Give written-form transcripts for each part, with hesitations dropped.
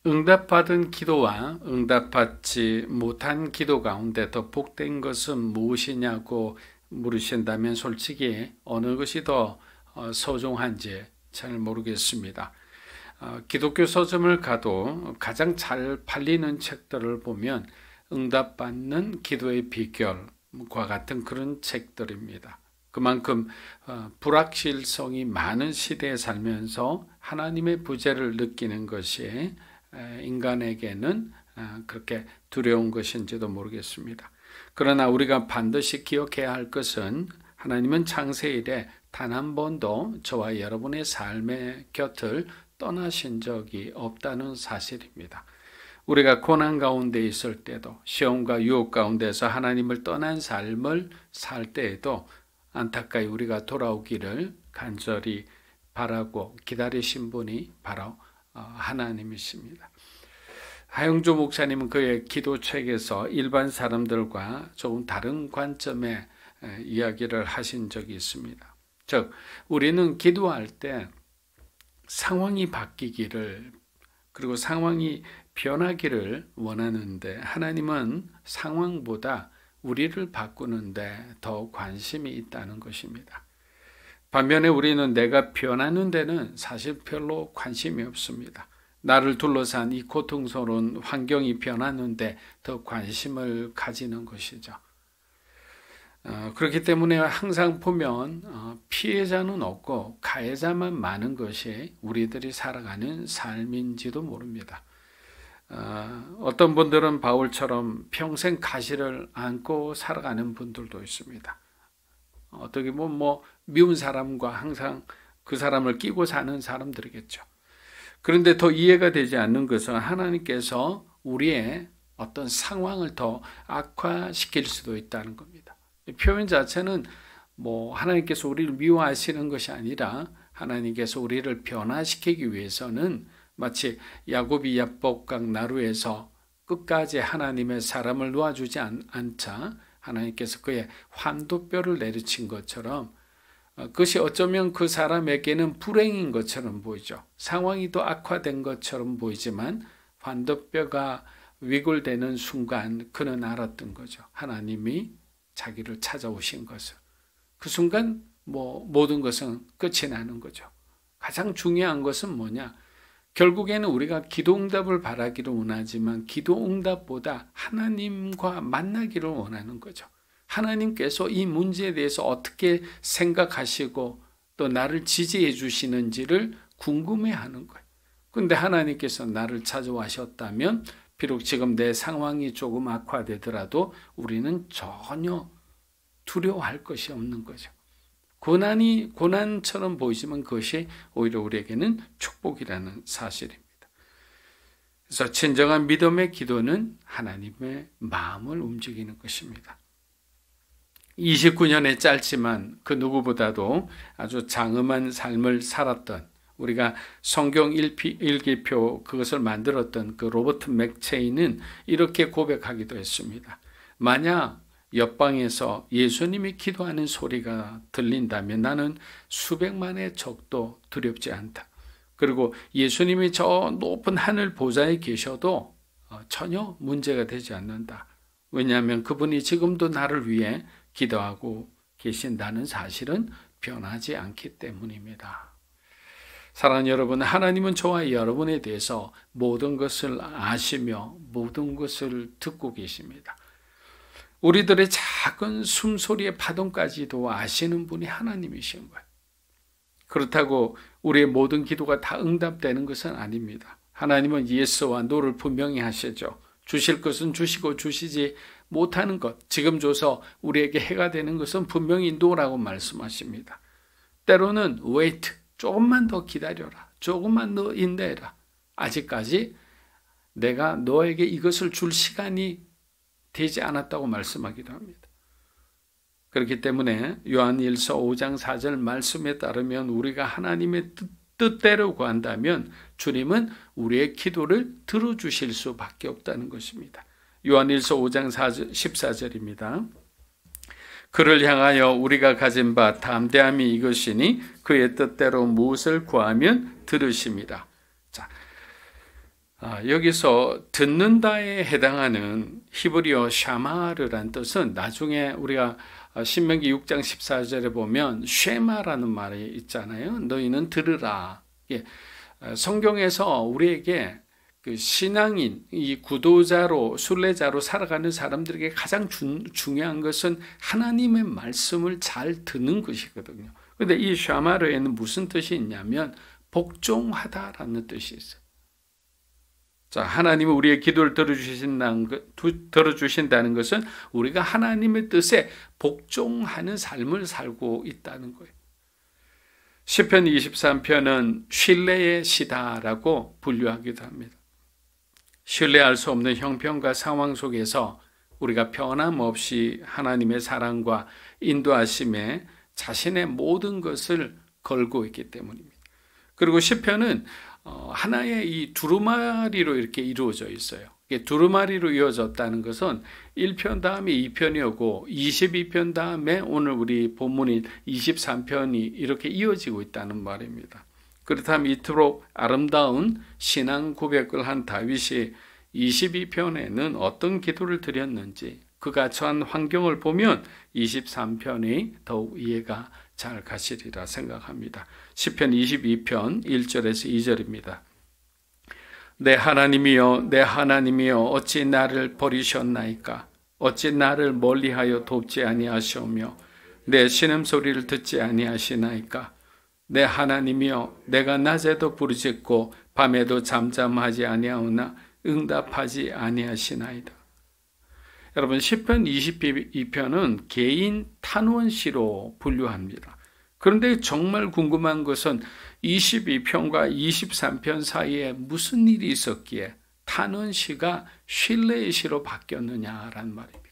응답받은 기도와 응답받지 못한 기도 가운데 더 복된 것은 무엇이냐고 물으신다면 솔직히 어느 것이 더 소중한지 잘 모르겠습니다. 기독교 서점을 가도 가장 잘 팔리는 책들을 보면 응답받는 기도의 비결과 같은 그런 책들입니다. 그만큼 불확실성이 많은 시대에 살면서 하나님의 부재를 느끼는 것이 인간에게는 그렇게 두려운 것인지도 모르겠습니다. 그러나 우리가 반드시 기억해야 할 것은 하나님은 창세일에 단 한 번도 저와 여러분의 삶의 곁을 떠나신 적이 없다는 사실입니다. 우리가 고난 가운데 있을 때도 시험과 유혹 가운데서 하나님을 떠난 삶을 살 때에도 안타까이 우리가 돌아오기를 간절히 바라고 기다리신 분이 바로 하나님이십니다. 하영조 목사님은 그의 기도책에서 일반 사람들과 조금 다른 관점의 이야기를 하신 적이 있습니다. 즉, 우리는 기도할 때 상황이 바뀌기를 그리고 상황이 변하기를 원하는데 하나님은 상황보다 우리를 바꾸는데 더 관심이 있다는 것입니다. 반면에 우리는 내가 변하는 데는 사실 별로 관심이 없습니다. 나를 둘러싼 이 고통스러운 환경이 변하는데 더 관심을 가지는 것이죠. 그렇기 때문에 항상 보면 피해자는 없고 가해자만 많은 것이 우리들이 살아가는 삶인지도 모릅니다. 어떤 분들은 바울처럼 평생 가시를 안고 살아가는 분들도 있습니다. 어떻게 보면 미운 사람과 항상 그 사람을 끼고 사는 사람들이겠죠. 그런데 더 이해가 되지 않는 것은 하나님께서 우리의 어떤 상황을 더 악화시킬 수도 있다는 겁니다. 이 표현 자체는 하나님께서 우리를 미워하시는 것이 아니라 하나님께서 우리를 변화시키기 위해서는 마치 야곱이 야복강 나루에서 끝까지 하나님의 사람을 놓아주지 않자 하나님께서 그의 환도뼈를 내리친 것처럼 그것이 어쩌면 그 사람에게는 불행인 것처럼 보이죠. 상황이 더 악화된 것처럼 보이지만 환도뼈가 위골되는 순간 그는 알았던 거죠. 하나님이 자기를 찾아오신 것을. 그 순간 모든 것은 끝이 나는 거죠. 가장 중요한 것은 뭐냐? 결국에는 우리가 기도응답을 바라기를 원하지만 기도응답보다 하나님과 만나기를 원하는 거죠. 하나님께서 이 문제에 대해서 어떻게 생각하시고 또 나를 지지해 주시는지를 궁금해하는 거예요. 그런데 하나님께서 나를 찾아와셨다면 비록 지금 내 상황이 조금 악화되더라도 우리는 전혀 두려워할 것이 없는 거죠. 고난이 고난처럼 보이지만 그것이 오히려 우리에게는 축복이라는 사실입니다. 그래서 진정한 믿음의 기도는 하나님의 마음을 움직이는 것입니다. 29년의 짧지만 그 누구보다도 아주 장엄한 삶을 살았던 우리가 성경 일기표 그것을 만들었던 그 로버트 맥체이는 이렇게 고백하기도 했습니다. 만약 옆방에서 예수님이 기도하는 소리가 들린다면 나는 수백만의 적도 두렵지 않다. 그리고 예수님이 저 높은 하늘 보좌에 계셔도 전혀 문제가 되지 않는다. 왜냐하면 그분이 지금도 나를 위해 기도하고 계신다는 사실은 변하지 않기 때문입니다. 사랑하는 여러분, 하나님은 저와 여러분에 대해서 모든 것을 아시며 모든 것을 듣고 계십니다. 우리들의 작은 숨소리의 파동까지도 아시는 분이 하나님이신 거예요. 그렇다고 우리의 모든 기도가 다 응답되는 것은 아닙니다. 하나님은 예스와 노를 분명히 하시죠. 주실 것은 주시고 주시지 못하는 것, 지금 줘서 우리에게 해가 되는 것은 분명히 노라고 말씀하십니다. 때로는 wait, 조금만 더 기다려라. 조금만 더 인내해라. 아직까지 내가 너에게 이것을 줄 시간이 되지 않았다고 말씀하기도 합니다. 그렇기 때문에 요한일서 5장 4절 말씀에 따르면 우리가 하나님의 뜻대로 구한다면 주님은 우리의 기도를 들어주실 수밖에 없다는 것입니다. 요한일서 5장 14절입니다. 그를 향하여 우리가 가진 바 담대함이 이것이니 그의 뜻대로 무엇을 구하면 들으심이라. 자, 여기서 듣는다에 해당하는 히브리어 샤마르란 뜻은 나중에 우리가 신명기 6장 14절에 보면 쉐마라는 말이 있잖아요. 너희는 들으라. 성경에서 우리에게 그 신앙인, 이 구도자로 순례자로 살아가는 사람들에게 가장 중요한 것은 하나님의 말씀을 잘 듣는 것이거든요. 그런데 이 샤마르에는 무슨 뜻이 있냐면 복종하다라는 뜻이 있어요. 자, 하나님은 우리의 기도를 들어주신다는 것은 우리가 하나님의 뜻에 복종하는 삶을 살고 있다는 거예요. 시편 23편은 신뢰의 시다라고 분류하기도 합니다. 신뢰할 수 없는 형편과 상황 속에서 우리가 변함없이 하나님의 사랑과 인도하심에 자신의 모든 것을 걸고 있기 때문입니다. 그리고 시편은 하나의 이 두루마리로 이렇게 이루어져 있어요. 두루마리로 이어졌다는 것은 1편 다음에 2편이 오고 22편 다음에 오늘 우리 본문인 23편이 이렇게 이어지고 있다는 말입니다. 그렇다면 이토록 아름다운 신앙 고백을 한 다윗이 22편에는 어떤 기도를 드렸는지 그가 처한 환경을 보면 23편이 더욱 이해가 잘 가시리라 생각합니다. 시편 22편 1절에서 2절입니다. 내 하나님이여 내 하나님이여 어찌 나를 버리셨나이까 어찌 나를 멀리하여 돕지 아니하시오며 내 신음소리를 듣지 아니하시나이까 내 하나님이여 내가 낮에도 부르짖고 밤에도 잠잠하지 아니하오나 응답하지 아니하시나이다. 여러분 시편 22편은 개인 탄원시로 분류합니다. 그런데 정말 궁금한 것은 22편과 23편 사이에 무슨 일이 있었기에 탄원시가 신뢰의 시로 바뀌었느냐라는 말입니다.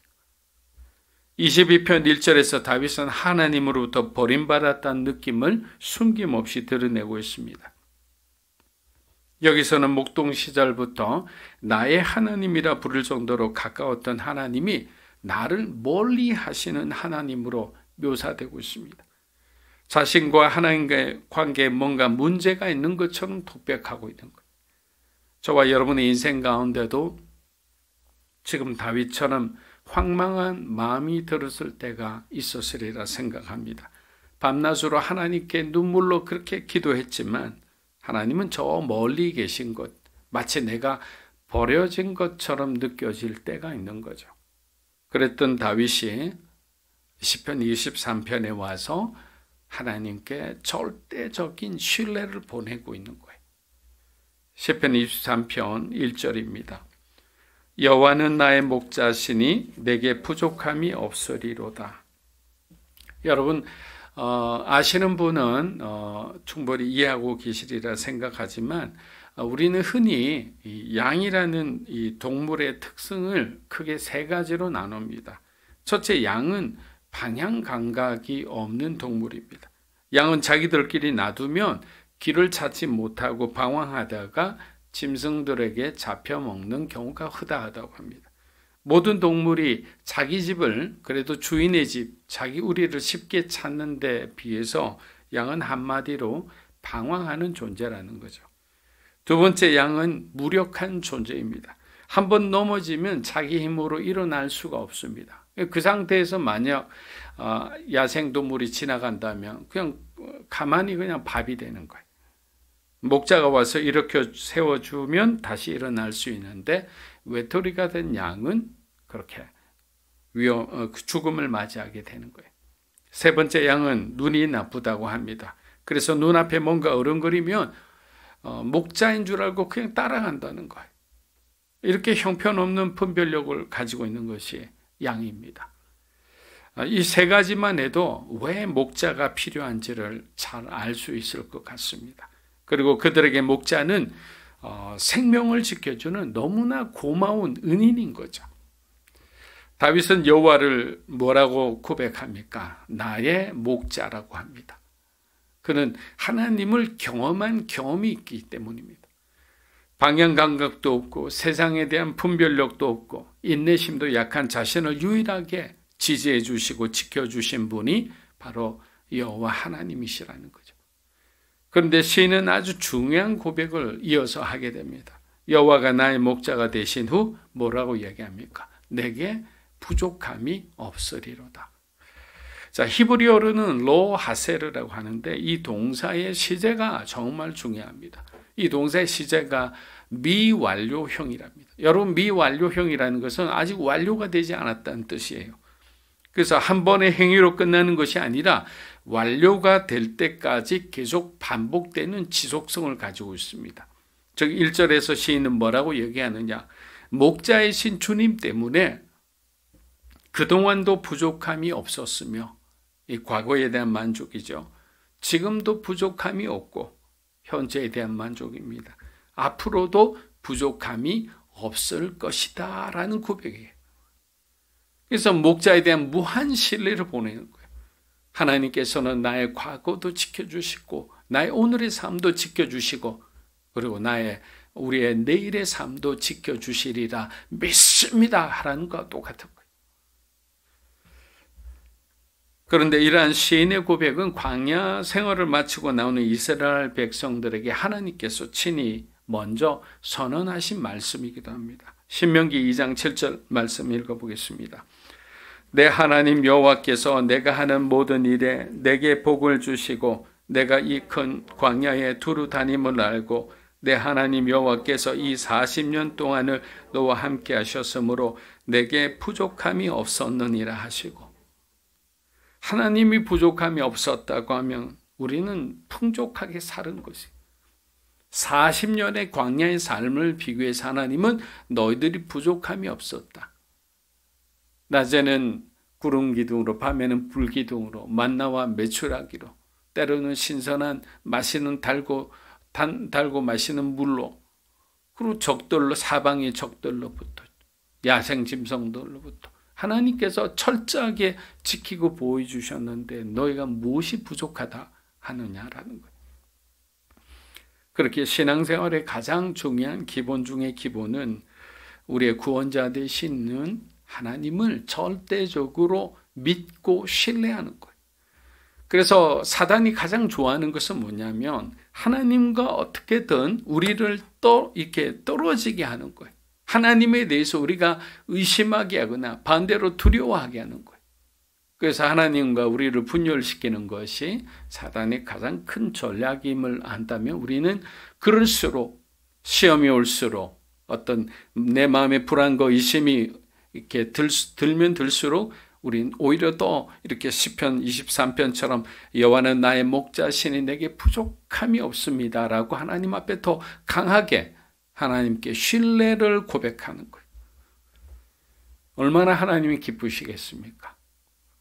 22편 1절에서 다윗은 하나님으로부터 버림받았다는 느낌을 숨김없이 드러내고 있습니다. 여기서는 목동 시절부터 나의 하나님이라 부를 정도로 가까웠던 하나님이 나를 멀리 하시는 하나님으로 묘사되고 있습니다. 자신과 하나님과의 관계에 뭔가 문제가 있는 것처럼 독백하고 있는 거예요. 저와 여러분의 인생 가운데도 지금 다윗처럼 황망한 마음이 들었을 때가 있었으리라 생각합니다. 밤낮으로 하나님께 눈물로 그렇게 기도했지만 하나님은 저 멀리 계신 것, 마치 내가 버려진 것처럼 느껴질 때가 있는 거죠. 그랬던 다윗이 시편 23편에 와서 하나님께 절대적인 신뢰를 보내고 있는 거예요. 시편 23편 1절입니다. 여호와는 나의 목자시니 내게 부족함이 없으리로다. 여러분 아시는 분은 충분히 이해하고 계시리라 생각하지만 우리는 흔히 이 양이라는 이 동물의 특성을 크게 세 가지로 나눕니다. 첫째, 양은 방향 감각이 없는 동물입니다. 양은 자기들끼리 놔두면 길을 찾지 못하고 방황하다가 짐승들에게 잡혀먹는 경우가 흔하다고 합니다. 모든 동물이 자기 집을 그래도 주인의 집, 자기 우리를 쉽게 찾는 데 비해서 양은 한마디로 방황하는 존재라는 거죠. 두 번째, 양은 무력한 존재입니다. 한번 넘어지면 자기 힘으로 일어날 수가 없습니다. 그 상태에서 만약 야생동물이 지나간다면 그냥 가만히 그냥 밥이 되는 거예요. 목자가 와서 일으켜 세워주면 다시 일어날 수 있는데 외톨이가 된 양은 그렇게 죽음을 맞이하게 되는 거예요. 세 번째, 양은 눈이 나쁘다고 합니다. 그래서 눈앞에 뭔가 어른거리면 목자인 줄 알고 그냥 따라간다는 거예요. 이렇게 형편없는 분별력을 가지고 있는 것이 양입니다. 이 세 가지만 해도 왜 목자가 필요한지를 잘 알 수 있을 것 같습니다. 그리고 그들에게 목자는 생명을 지켜주는 너무나 고마운 은인인 거죠. 다윗은 여호와를 뭐라고 고백합니까? 나의 목자라고 합니다. 그는 하나님을 경험한 경험이 있기 때문입니다. 방향 감각도 없고 세상에 대한 분별력도 없고 인내심도 약한 자신을 유일하게 지지해 주시고 지켜주신 분이 바로 여호와 하나님이시라는 거죠. 그런데 시인은 아주 중요한 고백을 이어서 하게 됩니다. 여호와가 나의 목자가 되신 후 뭐라고 얘기합니까? 내게 부족함이 없으리로다. 자, 히브리어로는 로하세르라고 하는데 이 동사의 시제가 정말 중요합니다. 이 동사의 시제가 미완료형이랍니다. 여러분, 미완료형이라는 것은 아직 완료가 되지 않았다는 뜻이에요. 그래서 한 번의 행위로 끝나는 것이 아니라 완료가 될 때까지 계속 반복되는 지속성을 가지고 있습니다. 즉 1절에서 시인은 뭐라고 얘기하느냐? 목자이신 주님 때문에 그동안도 부족함이 없었으며, 이 과거에 대한 만족이죠. 지금도 부족함이 없고 현재에 대한 만족입니다. 앞으로도 부족함이 없을 것이다 라는 고백이에요. 그래서 목자에 대한 무한 신뢰를 보내는 거예요. 하나님께서는 나의 과거도 지켜주시고 나의 오늘의 삶도 지켜주시고 그리고 우리의 내일의 삶도 지켜주시리라 믿습니다 하라는 것과 똑같은 거예요. 그런데 이러한 시인의 고백은 광야 생활을 마치고 나오는 이스라엘 백성들에게 하나님께서 친히 먼저 선언하신 말씀이기도 합니다. 신명기 2장 7절 말씀 읽어보겠습니다. 내 하나님 여호와께서 내가 하는 모든 일에 내게 복을 주시고 내가 이 큰 광야에 두루 다님을 알고 내 하나님 여호와께서 이 40년 동안을 너와 함께 하셨으므로 내게 부족함이 없었느니라 하시고, 하나님이 부족함이 없었다고 하면 우리는 풍족하게 사는 것이 40년의 광야의 삶을 비교해서 하나님은 너희들이 부족함이 없었다. 낮에는 구름 기둥으로 밤에는 불 기둥으로 만나와 메추라기로 때로는 신선한 마시는 달고 마시는 물로 그리고 적들로 사방의 적들로부터 야생 짐승들로부터 하나님께서 철저하게 지키고 보호해 주셨는데 너희가 무엇이 부족하다 하느냐라는 거예요. 그렇게 신앙생활의 가장 중요한 기본 중의 기본은 우리의 구원자 되시는 하나님을 절대적으로 믿고 신뢰하는 거예요. 그래서 사단이 가장 좋아하는 것은 뭐냐면 하나님과 어떻게든 우리를 이렇게 떨어지게 하는 거예요. 하나님에 대해서 우리가 의심하게 하거나 반대로 두려워하게 하는 거예요. 그래서 하나님과 우리를 분열시키는 것이 사단의 가장 큰 전략임을 안다면 우리는 그럴수록 시험이 올수록 어떤 내 마음의 불안과 의심이 이렇게 들면 들수록 우린 오히려 더 이렇게 시편 23편처럼 여호와는 나의 목자시니 내게 부족함이 없습니다라고 하나님 앞에 더 강하게 하나님께 신뢰를 고백하는 거예요. 얼마나 하나님이 기쁘시겠습니까?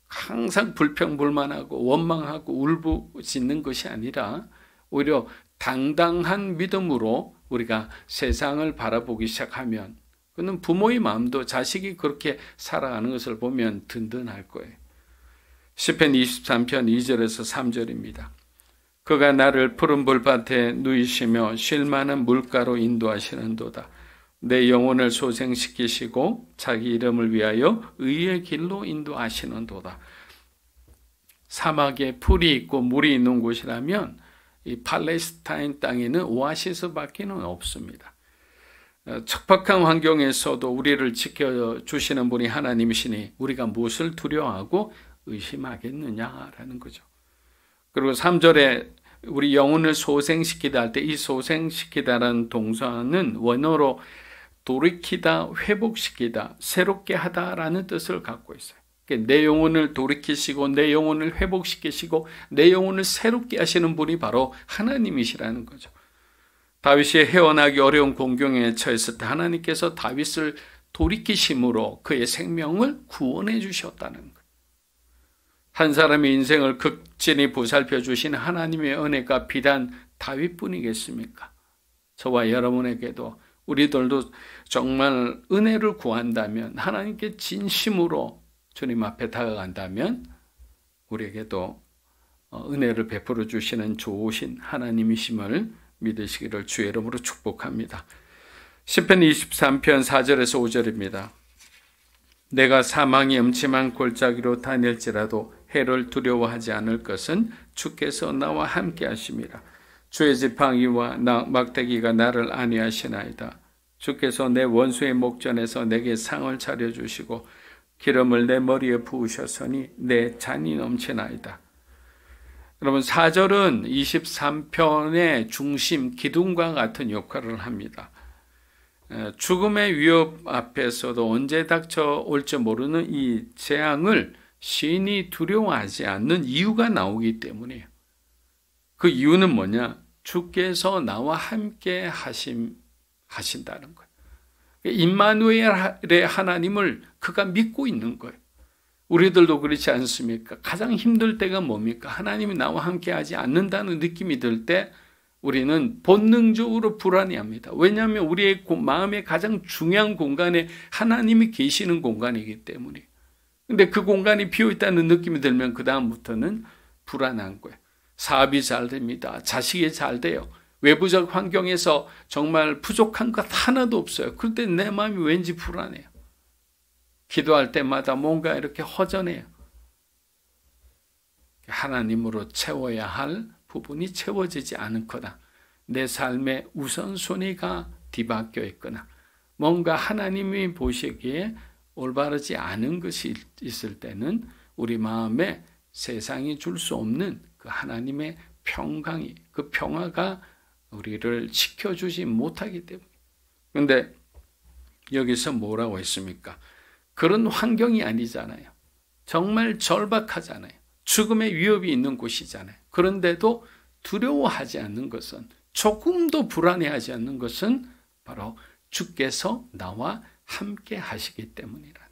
항상 불평불만하고 원망하고 울부짖는 것이 아니라 오히려 당당한 믿음으로 우리가 세상을 바라보기 시작하면 그는 부모의 마음도 자식이 그렇게 살아가는 것을 보면 든든할 거예요. 시편 23편 2절에서 3절입니다. 그가 나를 푸른 불밭에 누이시며 쉴 만한 물가로 인도하시는도다. 내 영혼을 소생시키시고 자기 이름을 위하여 의의 길로 인도하시는도다. 사막에 풀이 있고 물이 있는 곳이라면 이 팔레스타인 땅에는 오아시스밖에는 없습니다. 척박한 환경에서도 우리를 지켜주시는 분이 하나님이시니 우리가 무엇을 두려워하고 의심하겠느냐라는 거죠. 그리고 3절에 우리 영혼을 소생시키다 할 때 이 소생시키다라는 동사는 원어로 돌이키다, 회복시키다, 새롭게 하다라는 뜻을 갖고 있어요. 내 영혼을 돌이키시고 내 영혼을 회복시키시고 내 영혼을 새롭게 하시는 분이 바로 하나님이시라는 거죠. 다윗이 헤어나기 어려운 공경에 처했을 때 하나님께서 다윗을 돌이키심으로 그의 생명을 구원해 주셨다는 거예요. 한 사람의 인생을 극진히 보살펴 주신 하나님의 은혜가 비단 다윗뿐이겠습니까? 저와 여러분에게도 우리들도 정말 은혜를 구한다면 하나님께 진심으로 주님 앞에 다가간다면 우리에게도 은혜를 베풀어 주시는 좋으신 하나님이심을 믿으시기를 주의 이름으로 축복합니다. 시편 23편 4절에서 5절입니다. 내가 사망이 음침한 골짜기로 다닐지라도 해를 두려워하지 않을 것은 주께서 나와 함께 하심이라. 주의 지팡이와 막대기가 나를 안위하시나이다. 주께서 내 원수의 목전에서 내게 상을 차려주시고 기름을 내 머리에 부으셨으니 내 잔이 넘치나이다. 여러분 4절은 23편의 중심 기둥과 같은 역할을 합니다. 죽음의 위협 앞에서도 언제 닥쳐올지 모르는 이 재앙을 시인이 두려워하지 않는 이유가 나오기 때문이에요. 그 이유는 뭐냐? 주께서 나와 함께 하신다는 거예요. 임마누엘의 하나님을 그가 믿고 있는 거예요. 우리들도 그렇지 않습니까? 가장 힘들 때가 뭡니까? 하나님이 나와 함께 하지 않는다는 느낌이 들 때 우리는 본능적으로 불안해합니다. 왜냐하면 우리의 마음의 가장 중요한 공간에 하나님이 계시는 공간이기 때문에. 근데 그 공간이 비어있다는 느낌이 들면 그 다음부터는 불안한 거예요. 사업이 잘 됩니다. 자식이 잘 돼요. 외부적 환경에서 정말 부족한 것 하나도 없어요. 그럴 때 내 마음이 왠지 불안해요. 기도할 때마다 뭔가 이렇게 허전해요. 하나님으로 채워야 할 부분이 채워지지 않거나 내 삶의 우선순위가 뒤바뀌어 있거나 뭔가 하나님이 보시기에 올바르지 않은 것이 있을 때는 우리 마음에 세상이 줄 수 없는 그 하나님의 평강이, 그 평화가 우리를 지켜주지 못하기 때문에. 그런데 여기서 뭐라고 했습니까? 그런 환경이 아니잖아요. 정말 절박하잖아요. 죽음의 위협이 있는 곳이잖아요. 그런데도 두려워하지 않는 것은, 조금도 불안해하지 않는 것은 바로 주께서 나와 함께 하시기 때문이라는 거예요.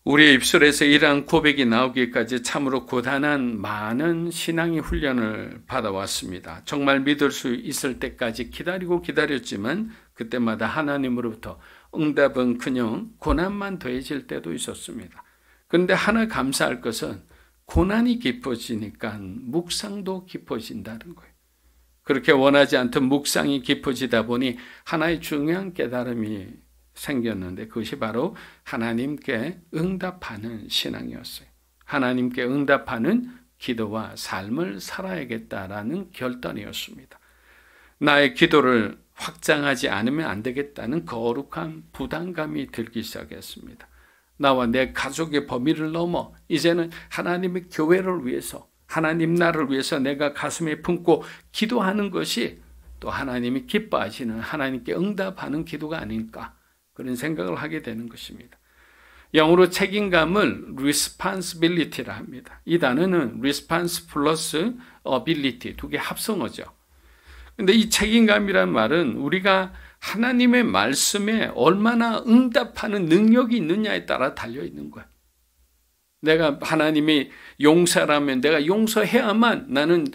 우리의 입술에서 이러한 고백이 나오기까지 참으로 고단한 많은 신앙의 훈련을 받아왔습니다. 정말 믿을 수 있을 때까지 기다렸지만 그때마다 하나님으로부터 응답은 그냥 고난만 더해질 때도 있었습니다. 그런데 하나 감사할 것은 고난이 깊어지니까 묵상도 깊어진다는 거예요. 그렇게 원하지 않던 묵상이 깊어지다 보니 하나의 중요한 깨달음이 생겼는데 그것이 바로 하나님께 응답하는 신앙이었어요. 하나님께 응답하는 기도와 삶을 살아야겠다라는 결단이었습니다. 나의 기도를 확장하지 않으면 안 되겠다는 거룩한 부담감이 들기 시작했습니다. 나와 내 가족의 범위를 넘어 이제는 하나님의 교회를 위해서, 하나님 나라를 위해서 내가 가슴에 품고 기도하는 것이 또 하나님이 기뻐하시는, 하나님께 응답하는 기도가 아닐까, 그런 생각을 하게 되는 것입니다. 영어로 책임감을 responsibility라 합니다. 이 단어는 response plus ability 두 개 합성어죠. 근데 이 책임감이란 말은 우리가 하나님의 말씀에 얼마나 응답하는 능력이 있느냐에 따라 달려있는 거야. 내가 하나님이 용서라면 내가 용서해야만 나는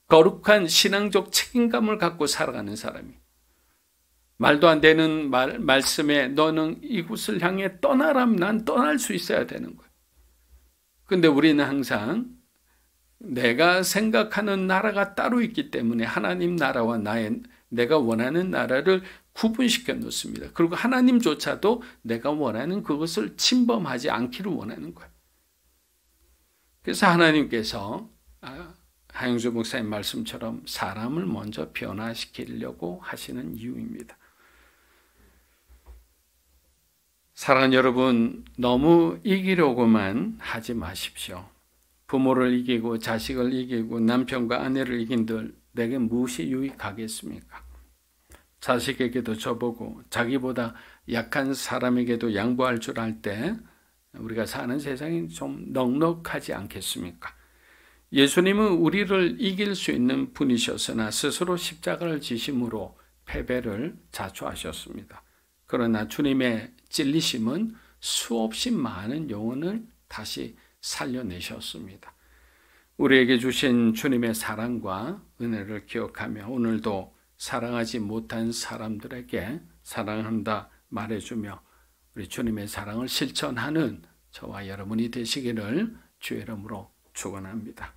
거룩한 신앙적 책임감을 갖고 살아가는 사람이. 말도 안 되는 말씀에 너는 이곳을 향해 떠나라면 난 떠날 수 있어야 되는 거야. 근데 우리는 항상 내가 생각하는 나라가 따로 있기 때문에 하나님 나라와 내가 원하는 나라를 구분시켜 놓습니다. 그리고 하나님조차도 내가 원하는 그것을 침범하지 않기를 원하는 거예요. 그래서 하나님께서 하영주 목사님 말씀처럼 사람을 먼저 변화시키려고 하시는 이유입니다. 사랑하는 여러분, 너무 이기려고만 하지 마십시오. 부모를 이기고 자식을 이기고 남편과 아내를 이긴들 내게 무엇이 유익하겠습니까? 자식에게도 저보고 자기보다 약한 사람에게도 양보할 줄 알 때 우리가 사는 세상이 좀 넉넉하지 않겠습니까? 예수님은 우리를 이길 수 있는 분이셨으나 스스로 십자가를 지심으로 패배를 자초하셨습니다. 그러나 주님의 찔리심은 수없이 많은 영혼을 다시 살려내셨습니다. 우리에게 주신 주님의 사랑과 은혜를 기억하며 오늘도 사랑하지 못한 사람들에게 사랑한다 말해주며 우리 주님의 사랑을 실천하는 저와 여러분이 되시기를 주의 이름으로 축원합니다.